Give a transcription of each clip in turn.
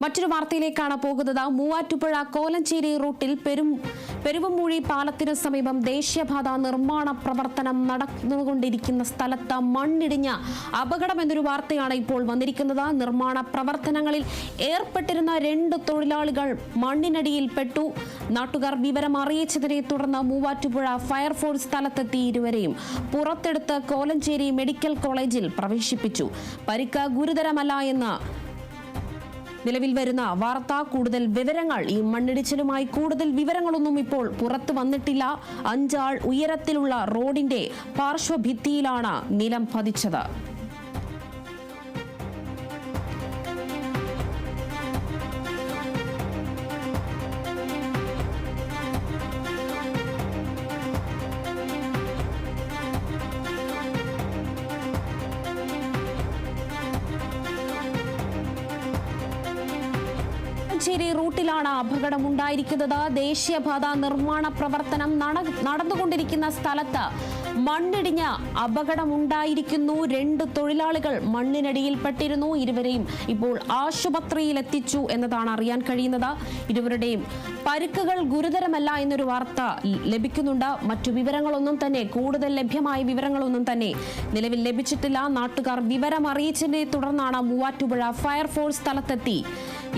മറ്റൊരു വാർത്തയിലേക്കാണ് പോകുന്നത്. മൂവാറ്റുപുഴ കോലഞ്ചേരി റൂട്ടിൽ പെരുവമ്പൂഴി പാലത്തിന് സമീപം ദേശീയപാത നിർമ്മാണ പ്രവർത്തനം നടന്നുകൊണ്ടിരിക്കുന്ന സ്ഥലത്ത് മണ്ണിടിഞ്ഞ അപകടമെന്നൊരു വാർത്തയാണ് ഇപ്പോൾ വന്നിരിക്കുന്നത്. നിർമ്മാണ പ്രവർത്തനങ്ങളിൽ ഏർപ്പെട്ടിരുന്ന 2 തൊഴിലാളികൾ മണ്ണിനടിയിൽപ്പെട്ടു. നാട്ടുകാർ വിവരം അറിയിച്ചതിനെ തുടർന്ന് മൂവാറ്റുപുഴ ഫയർഫോഴ്സ് സ്ഥലത്തെത്തി ഇരുവരെയും പുറത്തെടുത്ത് കോലഞ്ചേരി മെഡിക്കൽ കോളേജിൽ പ്രവേശിപ്പിച്ചു. പരിക്ക് ഗുരുതരമല്ല എന്ന് നിലവിൽ വരുന്ന വാർത്ത. കൂടുതൽ വിവരങ്ങൾ, ഈ മണ്ണിടിച്ചിലുമായി കൂടുതൽ വിവരങ്ങളൊന്നും ഇപ്പോൾ പുറത്തു വന്നിട്ടില്ല. 5 ആൾ ഉയരത്തിലുള്ള റോഡിന്റെ പാർശ്വഭിത്തിയിലാണ് നിലം പതിച്ചത്. കോലഞ്ചേരി റൂട്ടിലാണ് അപകടമുണ്ടായിരിക്കുന്നത്. ദേശീയപാത നിർമ്മാണ പ്രവർത്തനം നടന്നുകൊണ്ടിരിക്കുന്ന സ്ഥലത്ത് മണ്ണിടിഞ്ഞ അപകടമുണ്ടായിരിക്കുന്നു. 2 തൊഴിലാളികൾ മണ്ണിനടിയിൽപ്പെട്ടിരുന്നു. ഇരുവരെയും ഇപ്പോൾ ആശുപത്രിയിൽ എത്തിച്ചു എന്നതാണ് അറിയാൻ കഴിയുന്നത്. ഇരുവരുടെയും പരിക്കുകൾ ഗുരുതരമല്ല എന്നൊരു വാർത്ത ലഭിക്കുന്നുണ്ട്. മറ്റു വിവരങ്ങളൊന്നും തന്നെ, കൂടുതൽ ലഭ്യമായ വിവരങ്ങളൊന്നും തന്നെ നിലവിൽ ലഭിച്ചിട്ടില്ല. നാട്ടുകാർ വിവരം അറിയിച്ചതിനെ തുടർന്നാണ് മൂവാറ്റുപുഴ ഫയർഫോഴ്സ് സ്ഥലത്തെത്തി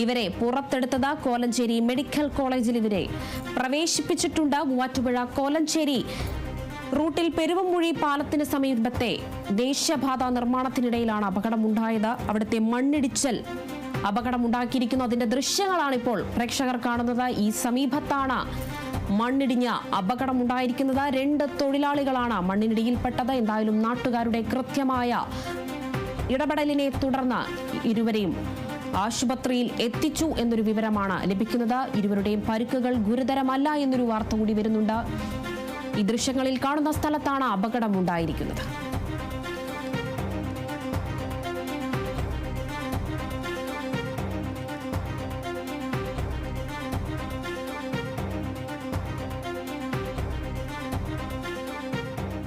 ഇവരെ പുറത്തെടുത്തത്. കോലഞ്ചേരി മെഡിക്കൽ കോളേജിൽ ഇവരെ പ്രവേശിപ്പിച്ചിട്ടുണ്ട്. മൂവാറ്റുപുഴ കോലഞ്ചേരി റൂട്ടിൽ പെരുവമ്പൂഴി പാലത്തിന് സമീപത്തെ ദേശീയപാത നിർമ്മാണത്തിനിടയിലാണ് അപകടമുണ്ടായത്. അവിടുത്തെ മണ്ണിടിച്ചൽ അപകടമുണ്ടാക്കിയിരിക്കുന്നു. അതിന്റെ ദൃശ്യങ്ങളാണ് ഇപ്പോൾ പ്രേക്ഷകർ കാണുന്നത്. ഈ സമീപത്താണ് മണ്ണിടിഞ്ഞ അപകടമുണ്ടായിരിക്കുന്നത്. 2 തൊഴിലാളികളാണ് മണ്ണിനടിയിൽപ്പെട്ടത്. എന്തായാലും നാട്ടുകാരുടെ കൃത്യമായ ഇടപെടലിനെ തുടർന്ന് ഇരുവരെയും ആശുപത്രിയിൽ എത്തിച്ചു എന്നൊരു വിവരമാണ് ലഭിക്കുന്നത്. ഇരുവരുടെയും പരിക്കുകൾ ഗുരുതരമല്ല എന്നൊരു വാർത്ത കൂടി വരുന്നുണ്ട്. ഈ ദൃശ്യങ്ങളിൽ കാണുന്ന സ്ഥലത്താണ് അപകടമുണ്ടായിരിക്കുന്നത്.